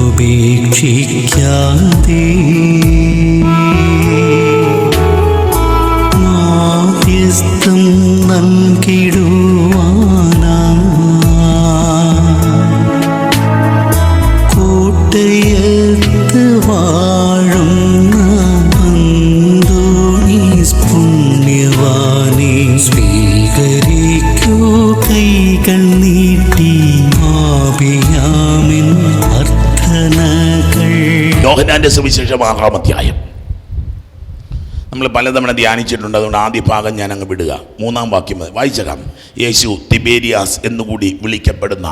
ഉപേക്ഷിക്കാതെ മാധ്യസ്ഥം നൽകിടുവാനാ കോട്ടയത്ത് വാഴുന്ന അന്തോണീസ് പുണ്യവാനെ സ്വീകരിക്കൂ കൈകൾ നീട്ടി ആപിയാമിൻ അർത്ഥനകൾ. യോഹന്നാന്റെ സുവിശേഷം 6-ാം അധ്യായം നമ്മൾ പലതവണ ധ്യാനിച്ചിട്ടുണ്ട്, അതുകൊണ്ട് ആദ്യ ഭാഗം ഞാൻ അങ്ങ് വിടുക. 3-ാം വാക്യം വായിച്ചേക്കാം. യേശു തിബേരിയാസ് എന്നുകൂടി വിളിക്കപ്പെടുന്ന,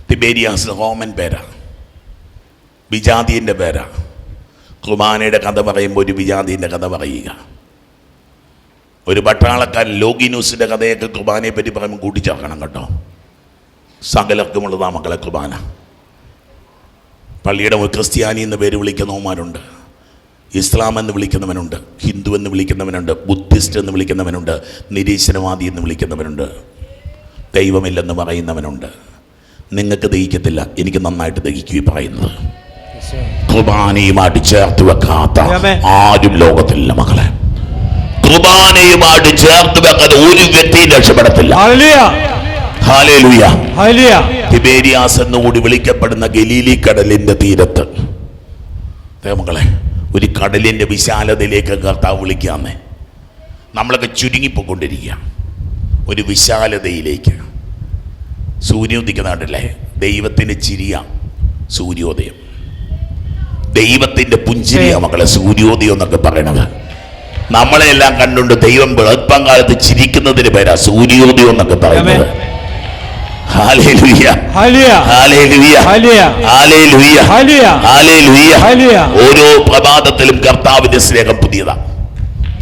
തിബേരിയാസ് റോമൻ പേരാ, വിജാതീൻ്റെ പേരാ. കുർബാനയുടെ കഥ പറയുമ്പോൾ ഒരു വിജാതീൻ്റെ കഥ പറയുക. ഒരു പട്ടാളക്കാരൻ ലോഗിനൂസിൻ്റെ കഥയൊക്കെ കുർബാനയെ പറ്റി പറയുമ്പോൾ കൂട്ടിച്ചേർക്കണം കേട്ടോ. സകലർക്കുമുള്ളതാ മക്കളെ കുർബാന. പള്ളിയുടെ ക്രിസ്ത്യാനി എന്ന് പേര് വിളിക്കുന്നവന്മാരുണ്ട്, ഇസ്ലാം എന്ന് വിളിക്കുന്നവനുണ്ട്, ഹിന്ദു എന്ന് വിളിക്കുന്നവനുണ്ട്, ബുദ്ധിസ്റ്റ് എന്ന് വിളിക്കുന്നവനുണ്ട്, നിരീശ്വരവാദി എന്ന് വിളിക്കുന്നവനുണ്ട്, ദൈവമില്ലെന്ന് പറയുന്നവനുണ്ട്. നിങ്ങൾക്ക് ദഹിക്കത്തില്ല, എനിക്ക് നന്നായിട്ട് ദഹിക്കുകയും പറയുന്നത്. കുർബാനയുമായിട്ട് ചേർത്ത് വെക്കാത്ത ആരും ലോകത്തില്ല മക്കളെ. കുർബാനയുമായിട്ട് ചേർത്ത് വെക്കാതെ ഒരു വ്യക്തിയും രക്ഷപ്പെടത്തില്ല. തിബേരിയാസ് എന്നുകൂടി വിളിക്കപ്പെടുന്ന ഗലീലി കടലിന്റെ തീരത്ത് മക്കളെ, ഒരു കടലിന്റെ വിശാലതയിലേക്ക് കർത്താവ് വിളിക്കാന്നേ. നമ്മളൊക്കെ ചുരുങ്ങിപ്പോയിക്കൊണ്ടിരിക്കുക ഒരു വിശാലതയിലേക്ക്. സൂര്യോദിക്കുന്ന കണ്ടില്ലേ, ദൈവത്തിന്റെ ചിരിയ സൂര്യോദയം, ദൈവത്തിന്റെ പുഞ്ചിരിയ മക്കളെ സൂര്യോദയം എന്നൊക്കെ പറയണത്. നമ്മളെല്ലാം കണ്ടുകൊണ്ട് ദൈവം വെളുപ്പം കാലത്ത് ചിരിക്കുന്നതിന് പേരാ സൂര്യോദയം എന്നൊക്കെ പറയുന്നത്. ഓരോ പ്രഭാതത്തിലും കർത്താവിന്റെ സ്നേഹം പുതിയതാണ്.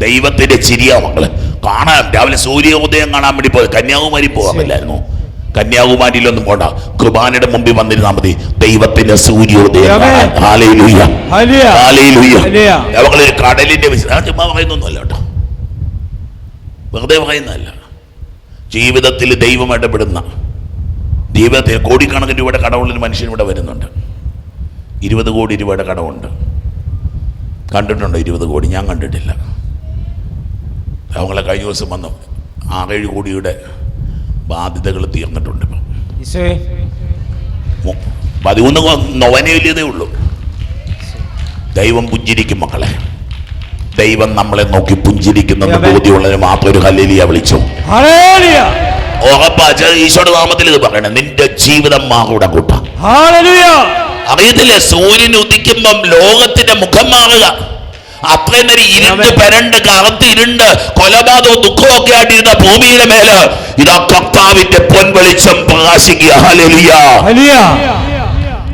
ദൈവത്തിന്റെ ചിരിയാ മക്കള് കാണാൻ. രാവിലെ സൂര്യോദയം കാണാൻ വേണ്ടി പോയത് കന്യാകുമാരി പോകാറില്ലായിരുന്നു. കന്യാകുമാരിയിലൊന്നും പോണ്ട, കുർബാനയുടെ മുമ്പിൽ വന്നിരുന്നാൽ മതി, ദൈവത്തിന്റെ സൂര്യോദയം. അവങ്ങളൊരു കടലിന്റെ ചുമ്മാ പറയുന്നൊന്നുമല്ല കേട്ടോ, വെറുതെ പറയുന്നതല്ല. ജീവിതത്തിൽ ദൈവം ഇടപെടുന്ന, ജീവിതത്തിൽ കോടിക്കണക്കിന് രൂപയുടെ കടവുള്ളൊരു മനുഷ്യൻ ഇവിടെ വരുന്നുണ്ട്. 20 കോടി രൂപയുടെ കടവുണ്ട്. കണ്ടിട്ടുണ്ടോ 20 കോടി? ഞാൻ കണ്ടിട്ടില്ല. അവങ്ങളെ കഴിഞ്ഞ ദിവസം വന്നു 6-7 കോടിയുടെ ബാധ്യതകൾ തീർന്നിട്ടുണ്ട്. ഇപ്പം 13 നൊവനയിലേതേ ഉള്ളൂ. ദൈവം പുഞ്ചിരിക്കും മക്കളെ. ദൈവം നമ്മളെ നോക്കി പുഞ്ചിരിക്കുന്ന ബോധ്യമുള്ളതിന് മാത്രം ഒരു ഹല്ലേലൂയ വിളിച്ചു. ഈശോയുടെ നാമത്തിൽ ഇത് പറയണം, നിന്റെ ജീവിതം മാറൂടെ കൂട്ട. അറിയത്തില്ലേ, സൂര്യൻ ഉദിക്കുമ്പം ലോകത്തിന്റെ മുഖം മാറുക. അത്രയും നേരം ഇരുണ്ട് പരണ്ട് കറുത്ത് ഇരുണ്ട് കൊലപാതകവും ദുഃഖവും ഒക്കെ ആയിട്ടിരുന്ന ഭൂമിയുടെ മേല് ഇതാ കർത്താവിന്റെ പൊൻവെളിച്ചം പ്രകാശിക്കുക. ഹല്ലേലൂയ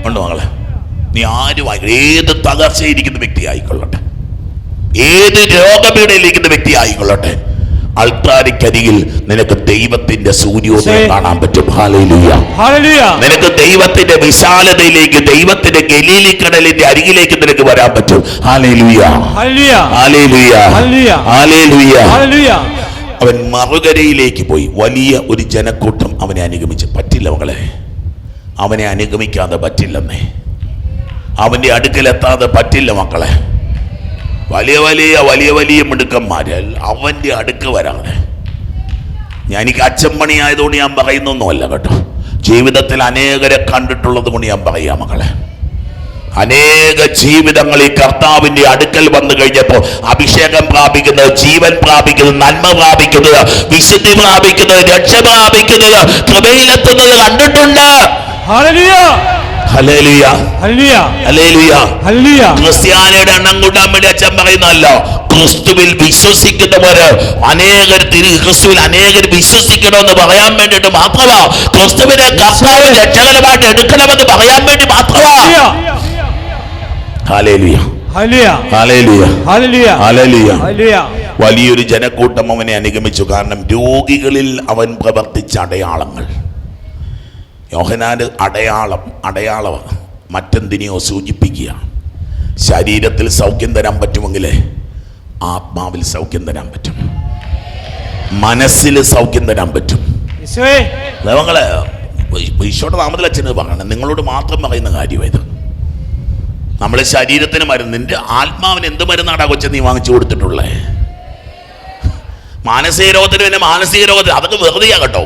ഉണ്ട് മകളെ. നീ ആരും ഏത് തകർച്ചയിരിക്കുന്ന വ്യക്തി ആയിക്കൊള്ളട്ടെ, ഏത് രോഗപീഠയിലിരിക്കുന്ന വ്യക്തി ആയിക്കൊള്ളട്ടെ, അൾത്താരയ്ക്കരികിൽ നിനക്ക് ദൈവത്തിന്റെ സൂര്യോദയം കാണാൻ പറ്റും. ഹല്ലേലൂയ. നിനക്ക് ദൈവത്തിന്റെ വിശാലതയിലേക്ക്, ദൈവത്തിന്റെ ഗലീലി കടലിന്റെ അരികിലേക്ക് നിനക്ക് വരാൻ പറ്റും. ഹല്ലേലൂയ. അവൻ മറുകരയിലേക്ക് പോയി. വലിയ ഒരു ജനക്കൂട്ടം അവനെ അനുഗമിച്ച്. പറ്റില്ല മകളെ, അവനെ അനുഗമിക്കാതെ പറ്റില്ലെന്നേ. അവന്റെ അടുക്കലെത്താതെ പറ്റില്ല മക്കളെ. വലിയ വലിയ വലിയ വലിയ മിടുക്കന്മാര് അവന്റെ അടുക്ക് വരാതെ. എനിക്ക് അച്ചമ്പണി ആയതുകൊണ്ട് ഞാൻ പറയുന്നൊന്നുമല്ല കേട്ടോ, ജീവിതത്തിൽ അനേകരെ കണ്ടിട്ടുള്ളത് കൊണ്ട് ഞാൻ പറയാം മക്കളെ. അനേക ജീവിതങ്ങൾ ഈ കർത്താവിന്റെ അടുക്കൽ വന്നു കഴിഞ്ഞപ്പോൾ അഭിഷേകം പ്രാപിക്കുന്നത്, ജീവൻ പ്രാപിക്കുന്നത്, നന്മ പ്രാപിക്കുന്നത്, വിശുദ്ധി പ്രാപിക്കുന്നത്, രക്ഷ പ്രാപിക്കുന്നത്, കൃപയിലെത്തുന്നത് കണ്ടിട്ടുണ്ട്. ക്രിസ്ത്യാനിയുടെ എണ്ണം കൂട്ടാൻ വേണ്ടി അച്ഛൻ പറയുന്നല്ലോ. ക്രിസ്തുവിൽ വിശ്വസിക്കുന്നവര് അനേകർ ക്രിസ്തുവിൽ അനേകർ വിശ്വസിക്കണമെന്ന് പറയാൻ വേണ്ടിയിട്ട് മാത്രമാ, ക്രിസ്തുവിനെ കർത്താവ് രക്ഷകരമായിട്ട് എടുക്കണമെന്ന് പറയാൻ വേണ്ടി മാത്രമാ. വലിയൊരു ജനക്കൂട്ടം അവനെ അനുഗമിച്ചു. കാരണം രോഗികളിൽ അവൻ പ്രവർത്തിച്ച അടയാളങ്ങൾ. യോഹന്നാന്റെ അടയാളമാണ്, മറ്റെന്തിനെയോ സൂചിപ്പിക്കുക. ശരീരത്തിൽ സൗഖ്യം തരാൻ പറ്റുമെങ്കിൽ ആത്മാവിൽ സൗഖ്യം തരാൻ പറ്റും, മനസ്സിൽ സൗഖ്യം തരാൻ പറ്റും. നിങ്ങളെ ഈശോയുടെ നാമത്തിൽ അച്ഛന് പറയണം, നിങ്ങളോട് മാത്രം പറയുന്ന കാര്യമായത്. നമ്മളെ ശരീരത്തിന് മരുന്ന്, നിന്റെ ആത്മാവിന് എന്ത് മരുന്നാടാ കൊച്ചെ നീ വാങ്ങിച്ചു കൊടുത്തിട്ടുള്ളേ? മാനസിക രോഗത്തിന് പിന്നെ മാനസിക രോഗത്തിന് അതൊക്കെ വെറുതെയാ കേട്ടോ,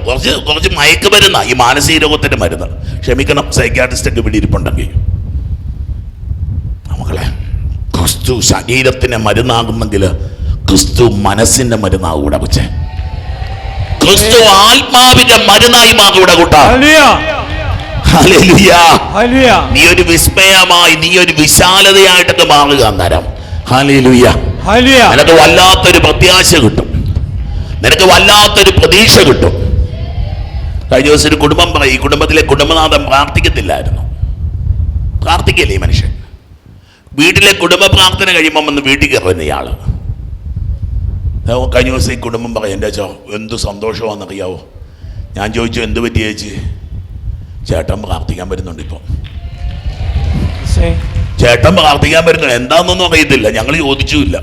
കുറച്ച് മയക്കുമരുന്നാ ഈ മാനസിക രോഗത്തിന്റെ മരുന്ന്. ക്ഷമിക്കണം, സൈക്യാട്രിസ്റ്റൊക്കെ ഇവിടെ ഇരിപ്പുണ്ടെങ്കിൽ. നമ്മളെ ക്രിസ്തു ശരീരത്തിന് മരുന്നാകുന്നെങ്കിൽ ക്രിസ്തു മനസ്സിന്റെ മരുന്നാകൂടെ കൊച്ചെ, ക്രിസ്തു ആത്മാവിന്റെ മരുന്നായി മാകൂടെ കൂട്ടാ. നീ ഒരു വിസ്മയമായി, നീ ഒരു വിശാലതയായിട്ടൊക്കെ മാറുക അന്നേരം. ഹല്ലേലൂയ. നിനക്ക് വല്ലാത്തൊരു പ്രത്യാശ കിട്ടും, നിനക്ക് വല്ലാത്തൊരു പ്രതീക്ഷ കിട്ടും. കഴിഞ്ഞ ദിവസം ഒരു കുടുംബം പറയും, ഈ കുടുംബത്തിലെ കുടുംബനാഥൻ പ്രാർത്ഥിക്കത്തില്ലായിരുന്നു. പ്രാർത്ഥിക്കല്ലേ ഈ മനുഷ്യൻ? വീട്ടിലെ കുടുംബ പ്രാർത്ഥന കഴിയുമ്പം വന്ന് വീട്ടിൽ കയറുന്ന ഇയാള്. കഴിഞ്ഞ ദിവസം ഈ കുടുംബം പറയും, എൻ്റെ അച്ഛോ എന്ത് സന്തോഷമാണെന്നറിയാവോ? ഞാൻ ചോദിച്ചു എന്ത് പറ്റി ചേച്ചി? ചേട്ടൻ പ്രാർത്ഥിക്കാൻ വരുന്നുണ്ട് ഇപ്പം. ചേട്ടൻ പ്രാർത്ഥിക്കാൻ വരുന്നുണ്ട്, എന്താണെന്നൊന്നും അറിയത്തില്ല, ഞങ്ങൾ ചോദിച്ചുമില്ല.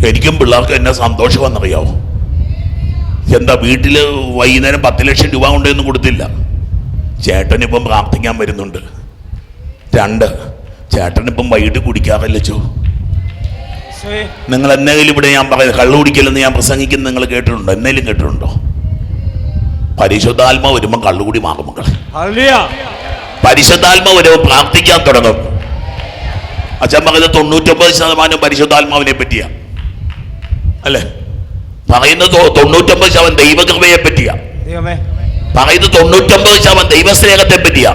എനിക്കും പിള്ളേർക്കും എന്നെ സന്തോഷമാണെന്നറിയാവോ? എന്താ വീട്ടിൽ വൈകുന്നേരം 10 ലക്ഷം രൂപ കൊണ്ടൊന്നും കൊടുത്തില്ല. ചേട്ടനിപ്പം പ്രാർത്ഥിക്കാൻ വരുന്നുണ്ട്. 2, ചേട്ടനിപ്പം വൈകിട്ട് കുടിക്കാറില്ല. ചോ നിങ്ങൾ എന്തെങ്കിലും ഇവിടെ ഞാൻ പറയുന്നത് കള്ളു കുടിക്കലെന്ന് ഞാൻ പ്രസംഗിക്കുന്നത് നിങ്ങൾ കേട്ടിട്ടുണ്ടോ? എന്തെങ്കിലും കേട്ടിട്ടുണ്ടോ? പരിശുദ്ധാത്മ വരുമ്പോൾ കള്ളുകൂടി മാറും മക്കളെ. പരിശുദ്ധാത്മ വരുമ്പോൾ പ്രാർത്ഥിക്കാൻ തുടങ്ങും. അച്ഛൻ പറയുന്നത് 99% പരിശുദ്ധാത്മാവിനെ പറ്റിയാ അല്ലേ പറയുന്നത്? 99% ദൈവകൃപയെ പറ്റിയാ പറയുന്നത്, 99% ദൈവസ്നേഹത്തെ പറ്റിയാ,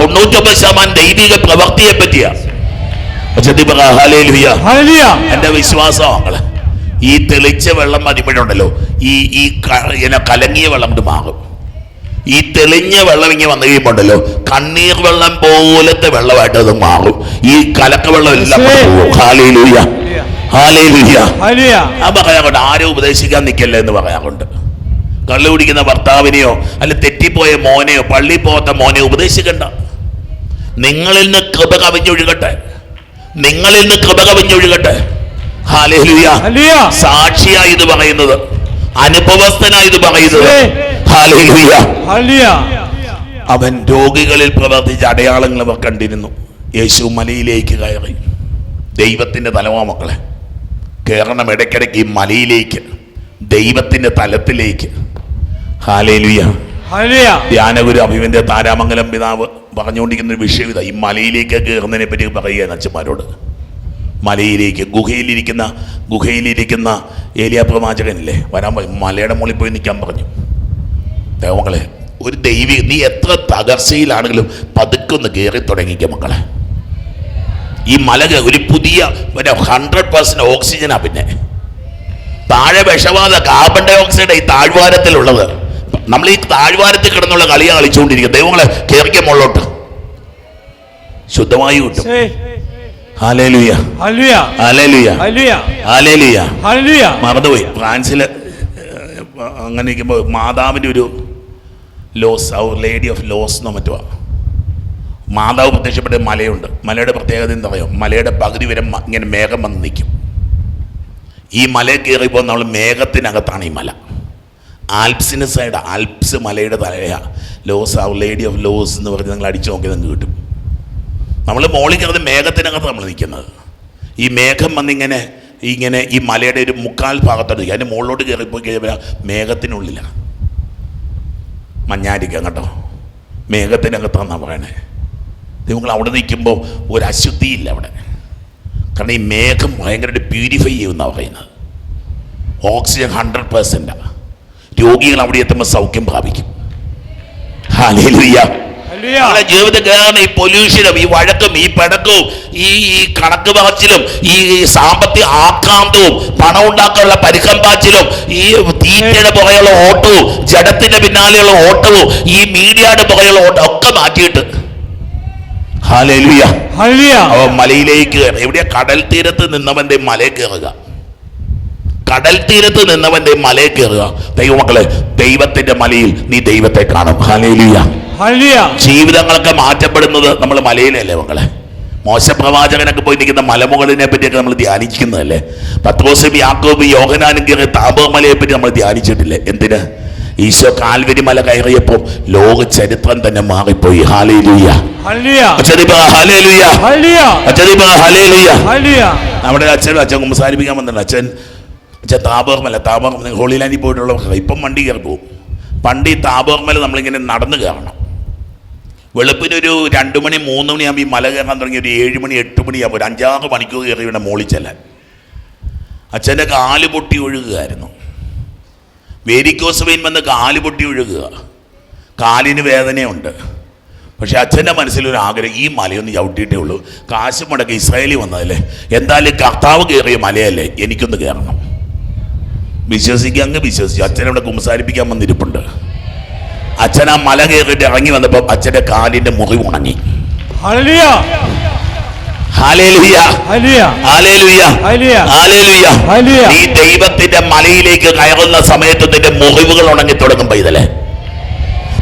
99% ദൈവിക പ്രവൃത്തിയെ പറ്റിയാ. എന്റെ വിശ്വാസം മക്കളെ, ഈ തെളിച്ച വെള്ളം വരുമ്പോഴുണ്ടല്ലോ ഈ കലങ്ങിയ വെള്ളം കൊണ്ട് മാറും. ഈ തെളിഞ്ഞ വെള്ളം ഇങ്ങനെ വന്നു കഴിയുമ്പോണ്ടല്ലോ കണ്ണീർ വെള്ളം പോലത്തെ വെള്ളമായിട്ട് അത് മാറും. ഈ കലക്ക വെള്ളം എല്ലാം പോകും. Hallelujah, hallelujah. ഞാൻ പറയാറുണ്ട്, ആരും ഉപദേശിക്കാൻ നിൽക്കല്ലേ എന്ന് പറയാറുണ്ട്. കള്ളു കുടിക്കുന്ന ഭർത്താവിനെയോ അല്ല തെറ്റിപ്പോയ മോനെയോ പള്ളി പോകാത്ത മോനെയോ ഉപദേശിക്കണ്ട. നിങ്ങളിൽ നിന്ന് കൃപ കവിഞ്ഞൊഴുകട്ടെ, നിങ്ങളിൽ നിന്ന് കൃപ കവിഞ്ഞൊഴുകട്ടെ. ഹല്ലേലൂയ. സാക്ഷിയായി ഇത് പറയുന്നത്, അനുഭവസ്ഥനായി ഇത് പറയുന്നത്. ഹല്ലേലൂയ. അവൻ രോഗികളിൽ പ്രവർത്തിച്ച അടയാളങ്ങൾ അവർ കണ്ടിരുന്നു. യേശു മലയിലേക്ക് കയറി. ദൈവത്തിന്റെ തലവാ മക്കളെ, കയറണം ഇടയ്ക്കിടയ്ക്ക് ഈ മലയിലേക്ക്, ദൈവത്തിന്റെ തലത്തിലേക്ക്. ഹല്ലേലൂയ. ധ്യാനഗുരു അഭിമന്യ താരാമംഗലം പിതാവ് പറഞ്ഞുകൊണ്ടിരിക്കുന്ന ഒരു വിഷയം ഇതാ, ഈ മലയിലേക്ക് കയറുന്നതിനെ പറ്റി പറയുക അച്ഛന്മാരോട്. മലയിലേക്ക് ഗുഹയിലിരിക്കുന്ന ഏലിയ പ്രവാചകനില്ലേ, വരാൻ പറയും, മലയുടെ മുകളിൽ പോയി നിൽക്കാൻ പറഞ്ഞു. മക്കളെ, ഒരു നീ എത്ര തകർച്ചയിലാണെങ്കിലും പതുക്കൊന്ന് കയറി തുടങ്ങിക്ക മക്കളെ. ഈ മല ഒരു പുതിയ 100% ഓക്സിജനാ. പിന്നെ താഴെ വിഷവാത കാർബൺ ഡൈ ഓക്സൈഡ് ഈ താഴ്വാരത്തിലുള്ളത്. നമ്മൾ ഈ താഴ്വാരത്തിൽ കിടന്നുള്ള കളിയാണ് കളിച്ചുകൊണ്ടിരിക്കുക. ദൈവങ്ങളെ കയറിക്ക മുകളിലോട്ട്, ശുദ്ധമായി കിട്ടും. Hallelujah, hallelujah, hallelujah. മറന്നുപോയി, ഫ്രാൻസില് അങ്ങനെ ഇരിക്കുമ്പോൾ മാതാവിൻ്റെ ഒരു Lourdes, our lady of Lourdes എന്നോ മറ്റോ, മാതാവ് പ്രത്യക്ഷപ്പെട്ട മലയുണ്ട്. മലയുടെ പ്രത്യേകത എന്താ പറയുക? മലയുടെ പകുതി വരെ ഇങ്ങനെ മേഘം വന്ന് നിൽക്കും. ഈ മലയിൽ കയറിപ്പോൾ നമ്മൾ മേഘത്തിനകത്താണ് ഈ മല. ആൽപ്സിന് സൈഡ്, ആൽപ്സ് മലയുടെ തലയാ. Laus, our lady of Laus എന്ന് പറഞ്ഞ് നിങ്ങൾ അടിച്ചു നോക്കി നിങ്ങൾക്ക് കിട്ടും. നമ്മൾ മോളിൽ കയറുന്ന മേഘത്തിനകത്ത് നമ്മൾ നിൽക്കുന്നത്. ഈ മേഘം വന്നിങ്ങനെ ഈ മലയുടെ ഒരു 1/4 ഭാഗത്തോട്ട്, അതിൻ്റെ മുകളിലോട്ട് കയറിപ്പോയി കഴിയുമ്പോൾ മേഘത്തിനുള്ളിലാണ് മഞ്ഞായിരിക്കാം കേട്ടോ. മേഘത്തിനകത്താണെന്നാണ് പറയണേ. നിങ്ങൾ അവിടെ നിൽക്കുമ്പോൾ ഒരു അശുദ്ധിയില്ല അവിടെ. കാരണം ഈ മേഘം ഭയങ്കരമായിട്ട് പ്യൂരിഫൈ ചെയ്യുമെന്നാണ് പറയുന്നത്. ഓക്സിജൻ 100%. രോഗികൾ അവിടെ എത്തുമ്പോൾ സൗഖ്യം പ്രാപിക്കും. ഹല്ലേലൂയ. നമ്മുടെ ജീവിതത്തിൽ കയറുന്ന ഈ പൊല്യൂഷനും ഈ വഴക്കും ഈ പിണക്കവും ഈ കണക്ക് പറച്ചിലും ഈ സാമ്പത്തിക ആക്രാന്തവും പണം ഉണ്ടാക്കാനുള്ള പരിക്കമ്പാച്ചിലും ഈ തീറ്റയുടെ പുറയുള്ള ഓട്ടവും ജഡത്തിന്റെ പിന്നാലെയുള്ള ഓട്ടവും ഈ മീഡിയയുടെ പുറയുള്ള ഓട്ടം ഒക്കെ മാറ്റിയിട്ട് ഹല്ലേലൂയ, അവൻ മലയിലേക്ക് കയറി. എവിടെയാ? കടൽ തീരത്ത് നിന്നവന്റെ മലയിൽ കയറുക. കടൽ തീരത്ത് നിന്നവന്റെ മലയിൽ കയറുക. ദൈവമക്കളെ, ദൈവത്തിന്റെ മലയിൽ നീ ദൈവത്തെ കാണും. ഹല്ലേലൂയ. ജീവിതങ്ങളൊക്കെ മാറ്റപ്പെടുന്നത് നമ്മൾ മലയിലല്ലേ മക്കളെ? മോശപ്രവാചകനൊക്കെ പോയി നിൽക്കുന്ന മലമുകളിനെ പറ്റിയൊക്കെ നമ്മൾ ധ്യാനിക്കുന്നതല്ലേ? പത്രോസും യാക്കോബും യോഹന്നാനും കയറി താബോർ മലയെ പറ്റി നമ്മൾ ധ്യാനിച്ചിട്ടില്ലേ? എന്തിന്? ഈശോ കാൽവരി മല കയറിയപ്പോൾ ലോക ചരിത്രം തന്നെ മാറിപ്പോയി. ഹല്ലേലൂയ. നമ്മുടെ അച്ഛൻ കുമ്പസാരിപ്പിക്കാൻ വന്നിട്ടുണ്ട്. അച്ഛൻ താബോർ മല ഹോളി ലാൻഡിൽ പോയിട്ടുള്ളവർക്ക് ഇപ്പം വണ്ടി കയറി പോകും. പണ്ട് ഈ താബോർ മല നമ്മളിങ്ങനെ നടന്നു കയറണം. വെളുപ്പിനൊരു 2 മണി 3 മണിയാകുമ്പോൾ ഈ മല കയറാൻ തുടങ്ങി ഒരു 7 മണി 8 മണിയാകുമ്പോൾ ഒരു 5-6 മണിക്കൂർ കയറി ഇവിടെ മോളിൽ ചെല്ലാൻ. അച്ഛൻ്റെ കാല് പൊട്ടി ഒഴുകുകയായിരുന്നു. വേരിക്കോസ് വെയിൻ വന്ന് കാല് പൊട്ടി ഒഴുകുക, കാലിന് വേദനയുണ്ട്. പക്ഷെ അച്ഛൻ്റെ മനസ്സിലൊരു ആഗ്രഹം, ഈ മലയൊന്ന് ചവിട്ടിയിട്ടേ ഉള്ളൂ, കാശ് മുടക്കി ഇസ്രായേലിൽ വന്നതല്ലേ, എന്തായാലും കർത്താവ് കയറിയ മലയല്ലേ, എനിക്കൊന്ന് കയറണം. വിശ്വസിക്കുക, വിശ്വസിച്ചു. അച്ഛനവിടെ കുമ്പസാരിപ്പിക്കാൻ വന്നിരിപ്പുണ്ട്. അച്ഛൻ ആ മല കയറിയിട്ട് ഇറങ്ങി വന്നപ്പോൾ അച്ഛൻ്റെ കാലിൻ്റെ മുറിവ് ഉണങ്ങി. നീ ദൈവത്തിന്റെ മലയിലേക്ക് കയറുന്ന സമയത്ത് നിന്റെ മുറിവുകൾ ഉണങ്ങി തുടങ്ങും പൈതലേ.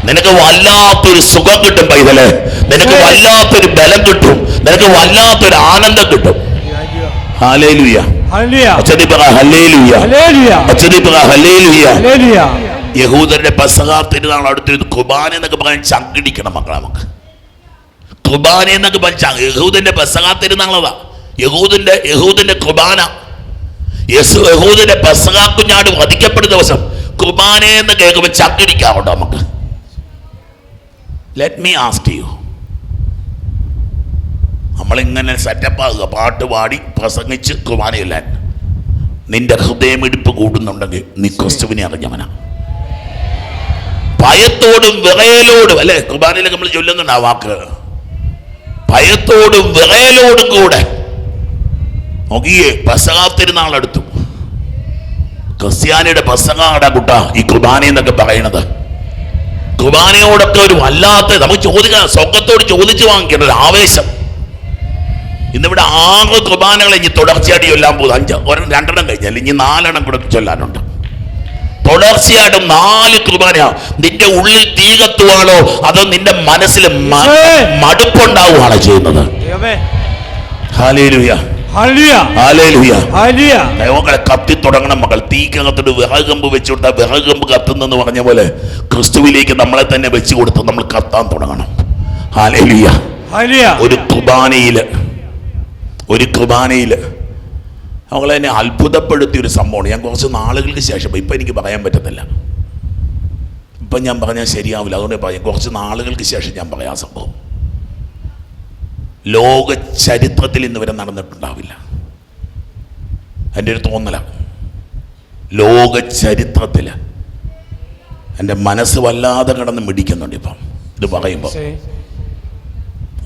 നിനക്ക് വല്ലാത്തൊരു സുഖം കിട്ടും പൈതലേ. നിനക്ക് വല്ലാത്തൊരു ബലം കിട്ടും. നിനക്ക് വല്ലാത്തൊരു ആനന്ദം കിട്ടും. യഹൂദരുടെ പെസഹ തിരുനാൾ അടുത്തിരുന്ന് കുർബാന എന്നൊക്കെ പറയാൻ ചങ്കിടിക്കണം മക്കളെ. നമുക്ക് കുർബാന എന്നൊക്കെ പറഞ്ഞാൽ യഹൂദന്റെ പെസഹ തിരുനാളതാ. യഹൂദന്റെ കുർബാന, യഹൂദന്റെ പെസഹ കുഞ്ഞാട് വധിക്കപ്പെടുന്ന ദിവസം കുർബാന എന്ന് കേൾക്കുമ്പോൾ ചങ്കിടിക്കാറുണ്ടോ നമുക്ക്? ലെറ്റ് മീ ആസ്ക് യു, നമ്മളിങ്ങനെ സെറ്റപ്പാകുക, പാട്ട് പാടി പ്രസംഗിച്ച് കുർബാനയില്ലാൻ. നിന്റെ ഹൃദയമിടിപ്പ് കൂടുന്നുണ്ടെങ്കിൽ നീ ക്രിസ്തുവിനെ അറിഞ്ഞവനാ. ഭയത്തോടും വിറയലോടും അല്ലെ കുർബാനയിലൊക്കെ നമ്മൾ ചൊല്ലുന്നുണ്ട് ആ വാക്ക്. ഭയത്തോടും വിറയലോടും കൂടെ നോക്കിയേ, പെസഹ തിരുനാൾ അടുത്തു. ക്രിസ്ത്യാനിയുടെ പെസഹയുടെ കുട്ട ഈ കുർബാന എന്നൊക്കെ പറയണത്. കുർബാനയോടൊക്കെ ഒരു വല്ലാത്ത, നമുക്ക് ചോദിക്കാം, സ്വർഗത്തോട് ചോദിച്ചു വാങ്ങിക്കേണ്ട ഒരു ആവേശം. ഇന്നിവിടെ 6 കുർബാനകൾ ഇനി തുടർച്ചയായിട്ട് ചൊല്ലാൻ പോകും. 5 2 കഴിഞ്ഞാൽ ഇനി 4 കൂടെ ചൊല്ലാനുണ്ട്. തുടർച്ചയായിട്ടും 4 കുർബാന. നിന്റെ ഉള്ളിൽ തീ കത്തുവാണോ അതോ നിന്റെ മനസ്സിൽ മടുപ്പുണ്ടാവുകയാണോ ചെയ്യുന്നത്? കത്തി തുടങ്ങണം മക്കൾ. തീക്കകത്തോട് വിറകമ്പ് വെച്ചു കൊടുത്താൽ വിറകമ്പ് കത്തുന്നെന്ന് പറഞ്ഞ പോലെ ക്രിസ്തുവിലേക്ക് നമ്മളെ തന്നെ വെച്ചു കൊടുത്ത് നമ്മൾ കത്താൻ തുടങ്ങണം. ഒരു കുർബാനയിൽ അവളെ എന്നെ അത്ഭുതപ്പെടുത്തിയ ഒരു സംഭവമാണ്. ഞാൻ കുറച്ച് നാളുകൾക്ക് ശേഷം, ഇപ്പം എനിക്ക് പറയാൻ പറ്റത്തില്ല, ഇപ്പം ഞാൻ പറഞ്ഞാൽ ശരിയാവില്ല, അതുകൊണ്ട് പറയാം. കുറച്ച് നാളുകൾക്ക് ശേഷം ഞാൻ പറയാം. ആ സംഭവം ലോക ചരിത്രത്തിൽ ഇന്ന് വരെ നടന്നിട്ടുണ്ടാവില്ല. എൻ്റെ ഒരു തോന്നലാണ്. ലോക ചരിത്രത്തിൽ എൻ്റെ മനസ്സ് വല്ലാതെ കിടന്ന് മിടിക്കുന്നുണ്ട് ഇപ്പം ഇത് പറയുമ്പോൾ.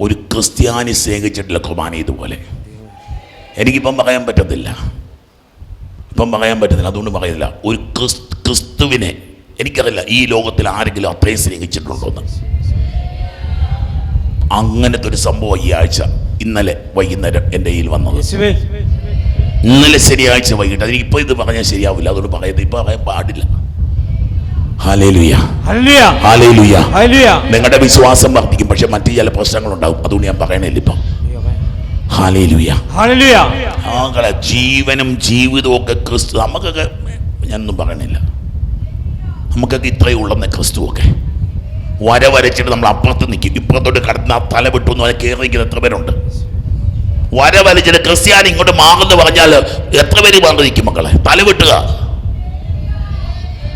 ഒരു ക്രിസ്ത്യാനി സ്നേഹിച്ചിട്ടുള്ള കുർബാന ഇതുപോലെ എനിക്കിപ്പം പറയാൻ പറ്റത്തില്ല. അതുകൊണ്ട് പറയുന്നില്ല. ഒരു ക്രിസ്തുവിനെ എനിക്കറിയില്ല ഈ ലോകത്തിൽ ആരെങ്കിലും അത്രയും സ്നേഹിച്ചിട്ടുണ്ടോന്ന്. അങ്ങനത്തെ ഒരു സംഭവം ഈ ആഴ്ച ഇന്നലെ വൈകുന്നേരം എൻ്റെ കയ്യിൽ വന്നത്. ഇന്നലെ ശനിയാഴ്ച വൈകിട്ട്. എനിക്കിപ്പോൾ ഇത് പറഞ്ഞാൽ ശരിയാവില്ല, അതുകൊണ്ട് പറയുന്നത് ഇപ്പം പറയാൻ പാടില്ല. നിങ്ങളുടെ വിശ്വാസം വർദ്ധിക്കും, പക്ഷെ മറ്റു ചില പ്രശ്നങ്ങളുണ്ടാവും. അതുകൊണ്ട് ഞാൻ പറയണില്ല ഇപ്പം. ജീവനും ജീവിതവും ഒക്കെ ക്രിസ്തു. നമുക്കൊക്കെ ഞാനൊന്നും പറയണില്ല, നമുക്കൊക്കെ ഇത്രയും ഉള്ളെന്ന്. ക്രിസ്തുവൊക്കെ വരച്ചിട്ട് നമ്മൾ അപ്പുറത്ത് നിൽക്കും, ഇപ്പുറത്തോട്ട് കടന്ന് തല വിട്ടു എന്ന് പറഞ്ഞാൽ കയറിയിരിക്കുന്ന എത്ര പേരുണ്ട്? വരച്ചിട്ട് ക്രിസ്ത്യാനി ഇങ്ങോട്ട് മാറുന്നു പറഞ്ഞാൽ എത്ര പേര് മാറി നിൽക്കും മക്കളെ? തല വിട്ടുക.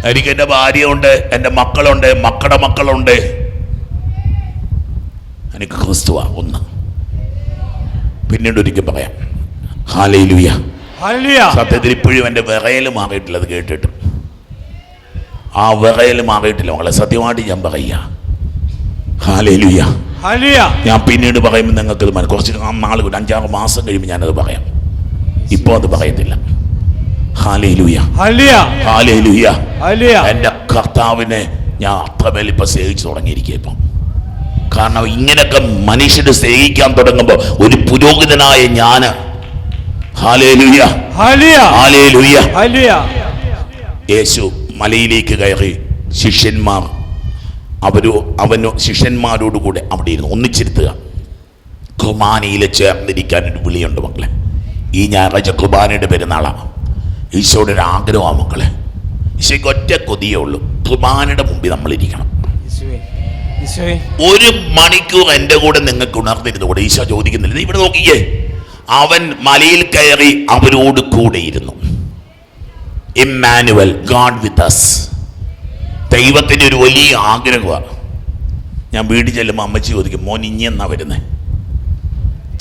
എനിക്ക് എൻ്റെ ഭാര്യയുണ്ട്, എൻ്റെ മക്കളുണ്ട്, മക്കളുടെ മക്കളുണ്ട്. എനിക്ക് ക്രിസ്തുവാ ഒന്ന്. പിന്നീട് ഒരിക്കൽ പറയാം. ഹല്ലേലൂയ. സത്യത്തിൽ ഇപ്പോഴും എൻ്റെ വിറയൽ മാറിയിട്ടില്ല. അത് കേട്ടിട്ട് ആ വിറയൽ മാറിയിട്ടില്ല മക്കളെ, സത്യമായിട്ട് ഞാൻ പറയുക. ഹല്ലേലൂയ. ഞാൻ പിന്നീട് പറയുമ്പോൾ നിങ്ങൾക്ക് കുറച്ച് നാൾ 5-6 മാസം കഴിയുമ്പോൾ ഞാനത് പറയാം. ഇപ്പോൾ അത് പറയത്തില്ല. എൻ്റെ കർത്താവിനെ ഞാൻ അത്രമേൽ ഇപ്പൊ സ്നേഹിച്ചു തുടങ്ങിയിരിക്കുക ഇപ്പം. കാരണം ഇങ്ങനെയൊക്കെ മനുഷ്യരെ സ്നേഹിക്കാൻ തുടങ്ങുമ്പോൾ ഒരു പുരോഹിതനായ ഞാന് യേശു മലയിലേക്ക് കയറി ശിഷ്യന്മാർ ശിഷ്യന്മാരോടുകൂടെ അവിടെ ഇരുന്ന് ഒന്നിച്ചിരുത്തുക. കുർബാനയിൽ ചേർന്നിരിക്കാനൊരു വിളിയുണ്ട് മക്കളെ. ഈ ഞായറാഴ്ച കുർബാനയുടെ പെരുന്നാളാണ്. ഈശോയുടെ ഒരു ആഗ്രഹമാണ് മക്കളെ. ഈശോയ്ക്ക് ഒറ്റ കൊതിയേ ഉള്ളൂ, കുർബാനയുടെ മുമ്പിൽ നമ്മളിരിക്കണം. ഈശോയെ, ഈശോയെ. 1 മണിക്കൂർ എൻ്റെ കൂടെ നിങ്ങൾക്ക് ഉണർന്നിരുന്നുകൂടെ? ഈശോ ചോദിക്കുന്നില്ല. ഇവിടെ നോക്കിയേ, അവൻ മലയിൽ കയറി അവരോട് കൂടെ ഇരുന്നു. Emmanuel, God with us. ദൈവത്തിൻ്റെ ഒരു വലിയ ആഗ്രഹമാണ്. ഞാൻ വീട്ടിൽ ചെല്ലുമ്പോൾ അമ്മച്ചി ചോദിക്കും, മോൻ ഇനി എന്നാ വരുന്നത്?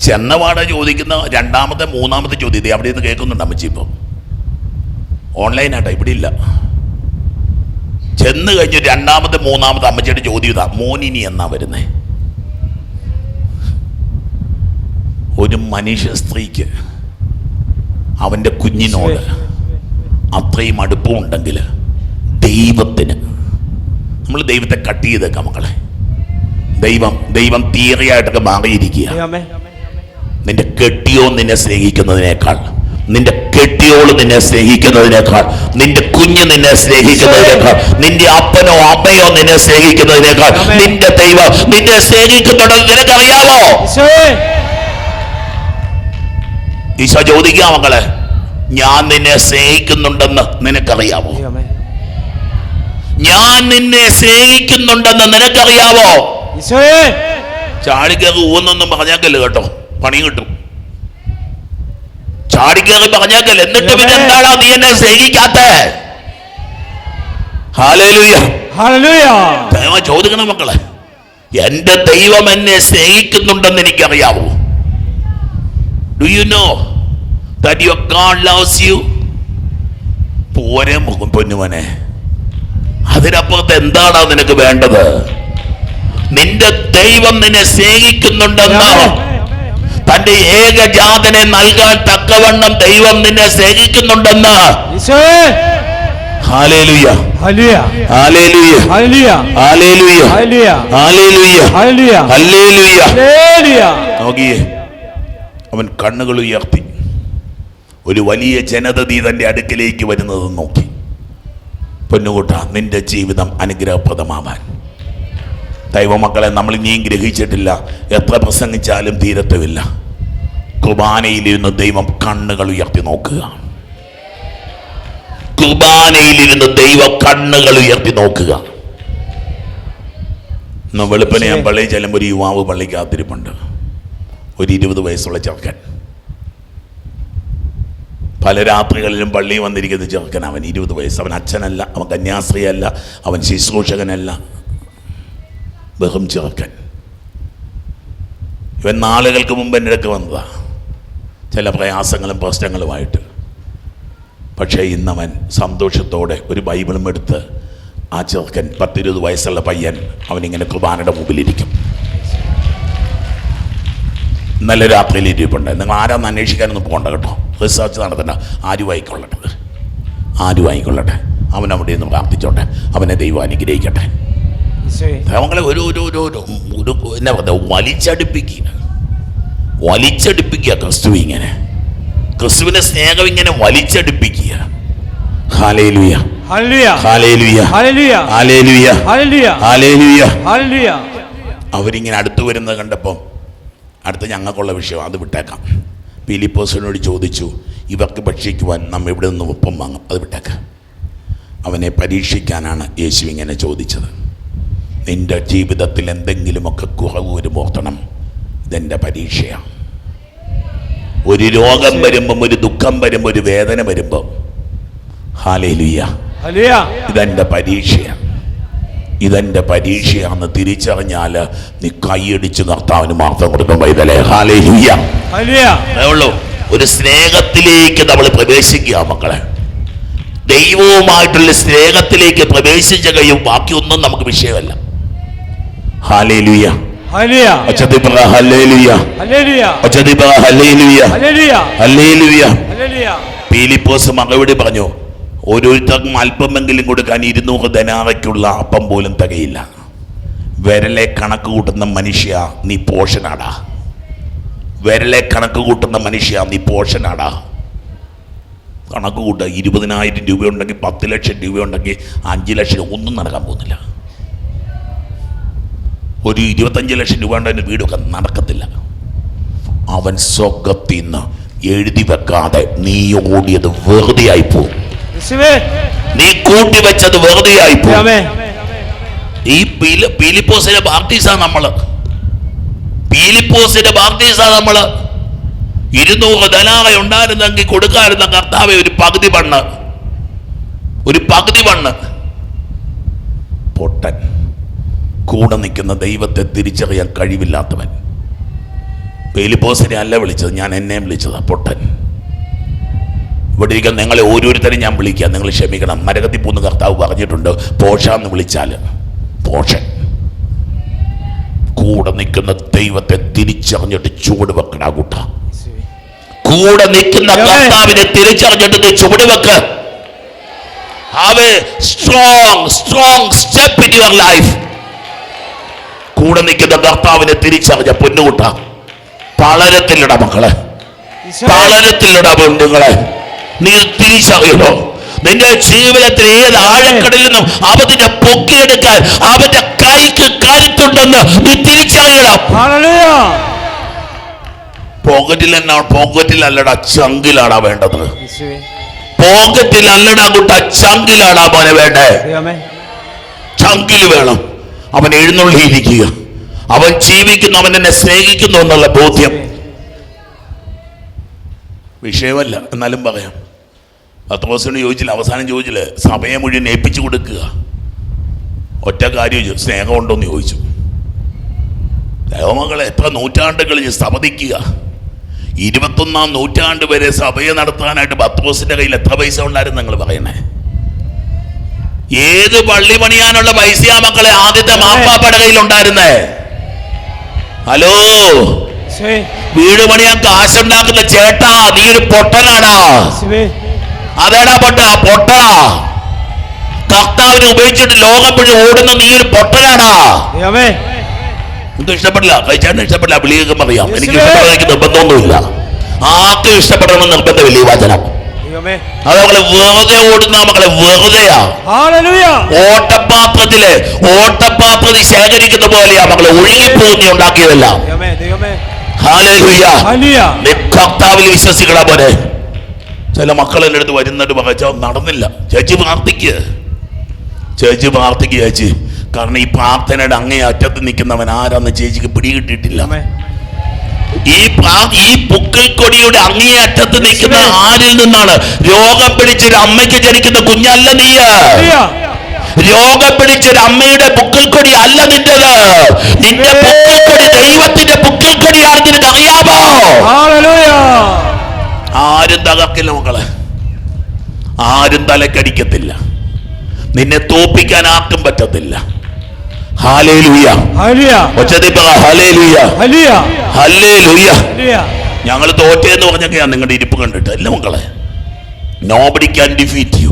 ചെന്നപാടെ ചോദിക്കുന്ന 2ാമത്തെ 3ാമത്തെ ചോദ്യം അവിടെ നിന്ന് കേൾക്കുന്നുണ്ട് അമ്മച്ചി. ഇപ്പോൾ ഓൺലൈനായിട്ടാ, ഇവിടെ ഇല്ല. ചെന്ന് കഴിഞ്ഞ് 2ാമത്തെ 3ാമത്തെ അമ്മച്ചിയുടെ ചോദ്യം ഇതാ, മോൻ ഇനി എന്നാ വരുന്നേ? ഒരു മനുഷ്യ സ്ത്രീക്ക് അവൻ്റെ കുഞ്ഞിനോട് അത്രയും അടുപ്പമുണ്ടെങ്കിൽ ദൈവത്തിന്, നമ്മൾ ദൈവത്തെ കട്ട് ചെയ്തേക്കാം മക്കളെ. ദൈവം തീറിയായിട്ടൊക്കെ മാറിയിരിക്കുക. നിന്റെ കെട്ടിയോ നിന്നെ സ്നേഹിക്കുന്നതിനേക്കാൾ, നിന്റെ കെട്ടിയോള് നിന്നെ സ്നേഹിക്കുന്നതിനേക്കാൾ, നിന്റെ കുഞ്ഞ് നിന്നെ സ്നേഹിക്കുന്നതിനേക്കാൾ, നിന്റെ അപ്പനോ അമ്മയോ നിന്നെ സ്നേഹിക്കുന്നതിനേക്കാൾ നിന്റെ ദൈവം നിന്നെ സ്നേഹിക്കുന്നുണ്ടെന്ന് നിനക്കറിയാമോ? ഈശോ ചോദിക്കുക, മക്കളെ, ഞാൻ നിന്നെ സ്നേഹിക്കുന്നുണ്ടെന്ന് നിനക്കറിയാമോ? ഞാൻ നിന്നെ സ്നേഹിക്കുന്നുണ്ടെന്ന് നിനക്കറിയാമോ? ചാടിക്കയറി ഊന്നൊന്നും പറഞ്ഞേക്കല്ലോ കേട്ടോ, പണി കിട്ടും. ചാടിക്കയറി പറഞ്ഞേക്കല്ല. എന്നിട്ട് പിന്നെ എന്താണോ നീ എന്നെ സ്നേഹിക്കാത്ത? Hallelujah, hallelujah. ദൈവം ചോദിക്കണം, മക്കളെ, എന്റെ ദൈവം എന്നെ സ്നേഹിക്കുന്നുണ്ടെന്ന് എനിക്കറിയാവോ? Do you know that your God loves you? പോരെ പൊന്നുമനെ, അതിനപ്പുറത്ത് എന്താണ് നിനക്ക് വേണ്ടത്? നിന്റെ ദൈവം നിന്നെ സ്നേഹിക്കുന്നുണ്ടെന്ന്, തന്റെ ഏകജാതനെ നൽകാൻ തക്കവണ്ണം ദൈവം നിന്നെ സ്നേഹിക്കുന്നുണ്ടെന്ന്. Hallelujah, hallelujah, hallelujah, hallelujah, hallelujah, hallelujah. നോക്കിയേ, അവൻ കണ്ണുകൾ ഉയർത്തി ഒരു വലിയ ജനതീ തൻ്റെ അടുക്കിലേക്ക് വരുന്നത് നോക്കി. പൊന്നുകൂട്ട, നിന്റെ ജീവിതം അനുഗ്രഹപ്രദമാവാൻ ദൈവമക്കളെ നമ്മൾ ഇനിയും ഗ്രഹിച്ചിട്ടില്ല. എത്ര പ്രസംഗിച്ചാലും തീരത്തുമില്ല. കുർബാനയിലിരുന്ന് ദൈവം കണ്ണുകൾ ഉയർത്തി നോക്കുക. കുർബാനയിലിരുന്ന് ദൈവം കണ്ണുകൾ ഉയർത്തി നോക്കുക. ഇന്ന് വെളുപ്പിനെ ഞാൻ പള്ളിയിൽ ചെല്ലുമ്പോൾ ഒരു യുവാവ് പള്ളിക്കകത്തിരിപ്പുണ്ട്. ഒരു 20 വയസ്സുള്ള ചെറുക്കൻ. പല രാത്രികളിലും പള്ളിയിൽ വന്നിരിക്കുന്ന ചെറുക്കൻ. അവൻ 20 വയസ്സ്. അവൻ അച്ഛനല്ല, അവൻ കന്യാസ്ത്രീയല്ല, അവൻ ശുശ്രൂഷകനല്ല, വെറും ചെറുക്കൻ. ഇവൻ നാളുകൾക്ക് മുമ്പ് എൻ്റെ അടുക്ക് വന്നതാ, ചില പ്രയാസങ്ങളും പ്രശ്നങ്ങളുമായിട്ട്. പക്ഷേ ഇന്നവൻ സന്തോഷത്തോടെ ഒരു ബൈബിളും എടുത്ത്, ആ ചെറുക്കൻ 10-20 വയസ്സുള്ള പയ്യൻ, അവനിങ്ങനെ കുർബാനയുടെ മുമ്പിലിരിക്കും. ഇന്നലെ രാത്രിയിൽ ഇരിപ്പുണ്ട്. നിങ്ങൾ ആരാന്ന് അന്വേഷിക്കാനൊന്നും പോകണ്ട കേട്ടോ, റിസർച്ച് നടത്തണ്ട. ആരുമായിക്കൊള്ളട്ടെ, അവൻ അവിടെ നിന്ന് പ്രാർത്ഥിച്ചോട്ടെ, അവനെ ദൈവം അനുഗ്രഹിക്കട്ടെ. നമ്മളെ ഒരു എന്നാ പറയുക, വലിച്ചടുപ്പിക്കുക ക്രിസ്തു. ഇങ്ങനെ ക്രിസ്തുവിന്റെ സ്നേഹം ഇങ്ങനെ വലിച്ചടുപ്പിക്കുക. ഹല്ലേലൂയ, ഹല്ലേലൂയ, ഹല്ലേലൂയ, ഹല്ലേലൂയ, ഹല്ലേലൂയ. അവരിങ്ങനെ അടുത്ത് വരുന്നത് കണ്ടപ്പം, അടുത്ത ഞങ്ങൾക്കുള്ള വിഷയം അത് വിട്ടേക്കാം. ഫിലിപ്പോസിനോട് ചോദിച്ചു, ഇവർക്ക് ഭക്ഷിക്കുവാൻ നമ്മ ഇവിടെ നിന്ന് ഒപ്പം വാങ്ങും, അത് വിട്ടേക്കാം. അവനെ പരീക്ഷിക്കാനാണ് യേശു ഇങ്ങനെ ചോദിച്ചത്. നിന്റെ ജീവിതത്തിൽ എന്തെങ്കിലുമൊക്കെ കുറവ് വരുമ്പോൾ ഓർക്കണം, ഇതെൻ്റെ പരീക്ഷയാണ്. ഒരു രോഗം വരുമ്പം, ഒരു ദുഃഖം വരുമ്പോൾ, ഒരു വേദന വരുമ്പം, ഹല്ലേലൂയ, ഇതെൻ്റെ പരീക്ഷയാണ്, ഇതെൻ്റെ പരീക്ഷയാണെന്ന് തിരിച്ചറിഞ്ഞാൽ നീ കൈയടിച്ച് കർത്താവിന് മാത്രം കൊടുക്കാൻ പൈതലേ. ഹല്ലേലൂയ, ഉള്ളൂ. ഒരു സ്നേഹത്തിലേക്ക് നമ്മൾ പ്രവേശിക്കുക മക്കളെ. ദൈവവുമായിട്ടുള്ള സ്നേഹത്തിലേക്ക് പ്രവേശിച്ച കഴിയും, ബാക്കിയൊന്നും നമുക്ക് വിഷയമല്ല. ഹല്ലേലൂയ, ഫിലിപ്പോസ് മറുപടി പറഞ്ഞു, ഓരോരുത്തർക്കും അല്പമെങ്കിലും കൊടുക്കാൻ 200 ധനാറയ്ക്കുള്ള അപ്പം പോലും തികയില്ല. വിരലെ കണക്ക് കൂട്ടുന്ന മനുഷ്യ, നീ പോഷനാടാ. വിരലെ കണക്ക് കൂട്ടുന്ന മനുഷ്യ, നീ പോഷനാടാ. കണക്ക് കൂട്ടുക. 20,000 രൂപയുണ്ടെങ്കിൽ, 10 ലക്ഷം രൂപയുണ്ടെങ്കിൽ, 5 ലക്ഷം ഒന്നും നടക്കാൻ പോകുന്നില്ല. ഒരു 25 ലക്ഷം രൂപ ഉണ്ടെങ്കിൽ വീടൊക്കെ നടക്കത്തില്ല. അവൻ സ്വർഗത്തിൽ നിന്ന് എഴുതി വെക്കാതെ നീ ഓടിയത് വെറുതെ ആയിപ്പോവും. യേശുവേ നീ കൂട്ടിവെച്ചത് വെറുതെയായി പോകും. ദൈവമേ ഈ പീലിപ്പോസിന്റെ ബാപ്റ്റിസാ നമ്മള് 200 ധനാറ ഉണ്ടായിരുന്നെങ്കിൽ കൊടുക്കാറുന്ന കർത്താവെ ഒരു പകുതി മണ്ണ് പൊട്ടൻ. കൂടെ നിൽക്കുന്ന ദൈവത്തെ തിരിച്ചറിയാൻ കഴിവില്ലാത്തവൻ. പീലിപ്പോസിനെ അല്ല വിളിച്ചത്, ഞാൻ എന്നെ വിളിച്ചതാ പൊട്ടൻ. ഇവിടെ ഇരിക്കാൻ നിങ്ങളെ ഓരോരുത്തരും ഞാൻ വിളിക്കാം, നിങ്ങൾ ക്ഷമിക്കണം. നരകത്തിൽ പോകുന്ന കർത്താവ് പറഞ്ഞിട്ടുണ്ട്, പോഷാന്ന് വിളിച്ചാൽ പോഷൻ. കൂടെ നിൽക്കുന്ന ദൈവത്തെ തിരിച്ചറിഞ്ഞിട്ട് ചുവട് വെക്കണ കൂട്ട. കൂടെ നിൽക്കുന്ന കർത്താവിനെ തിരിച്ചറിഞ്ഞിട്ട് നീ ചുവട് വെക്ക്. Have A strong step in your life. കൂടെ നിൽക്കുന്ന കർത്താവിനെ തിരിച്ചറിഞ്ഞ പൊന്നുകൂട്ട. പളരത്തിലിട മക്കളെ, പളരത്തിലിട പെണ്ണുങ്ങളെ. നീ തിരിച്ചറിയണോ? നിന്റെ ജീവിതത്തിൽ ഏത് ആഴക്കടലിൽ നിന്നും അവനെ പൊക്കിയെടുക്കാൻ അവന്റെ കൈക്ക് കരുത്തുണ്ടെന്ന് നീ തിരിച്ചറിയണം. പോക്കറ്റിലല്ലടാ, ചങ്കിലാടാ വേണ്ടത്. പോക്കറ്റിലല്ലടാ കുട്ട, ചങ്കിലാടാ മോനെ വേണ്ടേ. ചങ്കിൽ വേണം. അവൻ എഴുന്നള്ളിയിരിക്കുക, അവൻ ജീവിക്കുന്നു, അവൻ എന്നെ സ്നേഹിക്കുന്നു എന്നുള്ള ബോധ്യം. വിഷയമല്ല, എന്നാലും പറയാം. പത്രോസിനോട് ചോദിച്ചില്ല, അവസാനം ചോദിച്ചില്ല, സഭയെ മുഴുവൻ ഏൽപ്പിച്ചു കൊടുക്കുക. ഒറ്റ കാര്യം ചോദിച്ചു, സ്നേഹമുണ്ടോന്ന് ചോദിച്ചു. ദൈവമക്കളെ, എത്ര നൂറ്റാണ്ടുകൾ സമ്മതിക്കുക. 21-ാം നൂറ്റാണ്ട് വരെ സഭയെ നടത്താനായിട്ട് പത്രോസിന്റെ കയ്യിൽ എത്ര പൈസ ഉണ്ടായിരുന്നു നിങ്ങൾ പറയണേ? ഏത് പള്ളി പണിയാനുള്ള പൈസയാ മക്കളെ ആദ്യത്തെ മാപ്പാപ്പയുടെ കയ്യിൽ ഉണ്ടായിരുന്നേ? ഹലോ, വീട് പണിയാൻ കാശുണ്ടാക്കുന്ന ചേട്ടാ, നീ ഒരു പൊട്ടനാടാ. അതേടാ പൊട്ടനാ. കർത്താവിനെ ഉപയോഗിച്ചിട്ട് ലോകം മുഴുവൻ ഓടുന്ന നീ ഒരു പൊട്ടനാടാ. എനിക്ക് ഇഷ്ടപ്പെടില്ല, കഴിച്ചാണ്ട് ഇഷ്ടപ്പെടില്ല, വിളിയൊക്കെ പറയാം. എനിക്ക് ഇഷ്ടപ്പെടാൻ നിർബന്ധമൊന്നുമില്ല. ആർക്കും ഇഷ്ടപ്പെടണമെന്ന് നിർബന്ധമില്ല ഈ വചനം. അത് മക്കളെ വെറുതെ ഓടുന്ന മക്കളെ വെറുതെയാ. ഓട്ടപ്പാത്രത്തിൽ ശേഖരിക്കുന്ന പോലെയാ മക്കളെ, ഒഴുകിപ്പോകുന്ന ഉണ്ടാക്കിയതല്ല. കർത്താവിൽ വിശ്വസിക്കണ പോലെ. ചില മക്കൾ എൻ്റെ അടുത്ത് വരുന്നിട്ട് പറയാ, നടന്നില്ല ചേച്ചി, പ്രാർത്ഥിക്കുക ചേച്ചി. കാരണം ഈ പ്രാർത്ഥനയുടെ അങ്ങേ അറ്റത്ത് നിൽക്കുന്നവൻ ആരാന്ന് ചേച്ചിക്ക് പിടികിട്ടിട്ടില്ല. ഈ പുക്കൽക്കൊടിയുടെ അങ്ങേ അറ്റത്ത് നിൽക്കുന്ന ആരിൽ നിന്നാണ്? രോഗം പിടിച്ചൊരു അമ്മയ്ക്ക് ജനിക്കുന്ന കുഞ്ഞല്ല നീ. രോഗം പിടിച്ചൊരു അമ്മയുടെ പുക്കൽക്കൊടി അല്ല നിന്റേത്. നിന്റെ പുക്കൽക്കൊടി ദൈവത്തിന്റെ പുക്കൽക്കൊടിയാണ്. നിനക്ക് അറിയാമോ? ആരും തകർക്കില്ല മക്കളെ, ആരും തലക്കടിക്കത്തില്ല. നിന്നെ തോപ്പിക്കാൻ ആർക്കും പറ്റത്തില്ല. Hallelujah, hallelujah. ഞങ്ങൾ തോറ്റേന്ന് പറഞ്ഞൊക്കെയാണ് നിങ്ങളുടെ ഇരിപ്പ് കണ്ടിട്ട്. അല്ല മക്കളെ, നോബഡി ക്യാൻ ഡിഫീറ്റ് യു.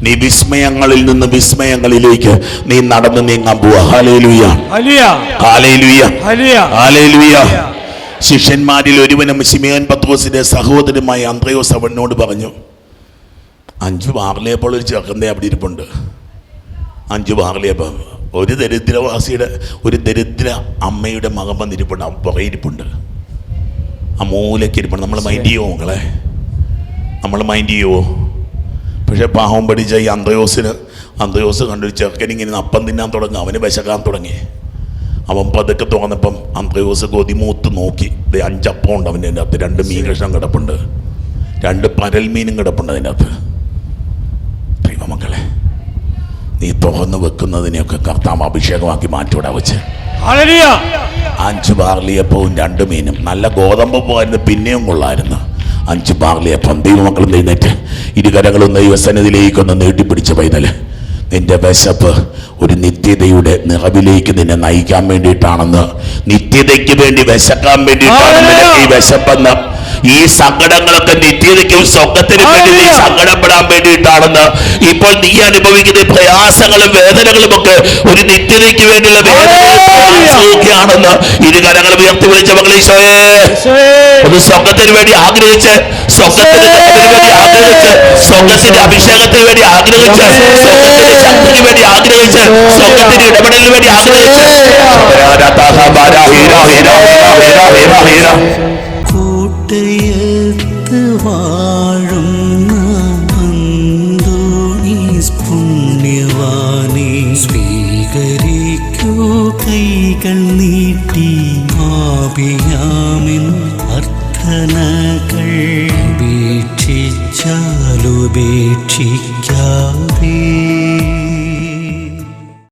നീ വിസ്മയങ്ങളിൽ നിന്ന് വിസ്മയങ്ങളിലേക്ക് നീ നടന്നു നീങ്ങാൻ പോവാ. Hallelujah, hallelujah, hallelujah. ശിഷ്യന്മാരിൽ ഒരുവനും ശിമയോൻ പത്രോസിന്റെ സഹോദരമായ അന്ത്രയോസ് അവനോട് പറഞ്ഞു, 5 ബാർലിയപ്പോൾ ഒരു ചെറുക്കന്തേ അവിടെ ഇരിപ്പുണ്ട്. 5 ബാർലിയപ്പം. ഒരു ദരിദ്ര അമ്മയുടെ മകൻ വന്നിരിപ്പുണ്ട്, അവൻ പുറയിരിപ്പുണ്ട്, ആ മൂലയ്ക്ക് ഇരിപ്പുണ്ട്. നമ്മൾ മൈൻഡ് ചെയ്യുമോ മക്കളെ? നമ്മൾ മൈൻഡ് ചെയ്യുമോ? പക്ഷെ പാവം പഠിച്ച ഈ അന്ത്രയോസ് കണ്ടൊരു ചെറുക്കനിങ്ങനെ അപ്പം തിന്നാൻ തുടങ്ങി, അവന് വിശക്കാൻ തുടങ്ങി. അവൻ പതുക്കെ തുറന്നപ്പം അന്ത്രയോസ് കൊതിമൂത്ത് നോക്കി. 5 അപ്പം ഉണ്ട് അവൻ്റെ അകത്ത്, 2 മീൻ കഷ്ണം കിടപ്പുണ്ട്, 2 പരൽമീനും കിടപ്പുണ്ട് അതിൻ്റെ അകത്ത്. ദൈവമക്കളെ, നീ തുറന്നു വെക്കുന്നതിനെയൊക്കെ കർത്താവ് അഭിഷേകമാക്കി മാറ്റിവിടാ വെച്ച്. 5 ബാർലിയപ്പവും 2 മീനും. നല്ല ഗോതമ്പ് പോകായിരുന്നു, പിന്നെയും കൊള്ളായിരുന്നു. 5 ബാർലിയപ്പം. ദൈവമക്കളും എഴുന്നേറ്റ് ഇരുകരങ്ങളും ദൈവസന്നിധിയിലേക്കൊന്ന് നീട്ടിപ്പിടിച്ച പൈതല്, നിന്റെ വിശപ്പ് ഒരു നിത്യതയുടെ നിറവിലേക്ക് നിന്നെ നയിക്കാൻ വേണ്ടിയിട്ടാണെന്ന്, നിത്യതയ്ക്ക് വേണ്ടി വിശക്കാൻ വേണ്ടിയിട്ടാണ് നിനക്ക് ഈ വിശപ്പെന്ന്. ഈ സങ്കടങ്ങളൊക്കെ നിത്യതയ്ക്കും സ്വർഗത്തിനും വേണ്ടി നീ സങ്കടപ്പെടാൻ വേണ്ടിയിട്ടാണെന്ന്. ഇപ്പോൾ നീ അനുഭവിക്കുന്ന പ്രയാസങ്ങളും വേദനകളും ഒക്കെ ഒരു നിത്യതയ്ക്ക് വേണ്ടിയുള്ള വേദനയാണെന്ന് ഇരുകരങ്ങളും ഉയർത്തി വിളിച്ച മകളെ ഈശോയെ, ഒരു സ്വർഗത്തിന് വേണ്ടി ആഗ്രഹിച്ച്, സ്വർഗത്തിന് വേണ്ടി ആഗ്രഹിച്ച്, സ്വർഗത്തിന്റെ അഭിഷേകത്തിന് വേണ്ടി ആഗ്രഹിച്ച്, സ്വർഗത്തിന്റെ ശക്തിക്ക് വേണ്ടി ആഗ്രഹിച്ച്, സ്വർഗത്തിന്റെ ഇടപെടലിന് വേണ്ടി ആഗ്രഹിച്ച് കൂട്ടയത്ത് വാഴുന്ന സ്വീകരിക്കൂ കൈകൾ നീട്ടി പാപിയാമിൻ അർത്ഥനകൾ ഉപേക്ഷിച്ചാലുപേക്ഷിക്കാതെ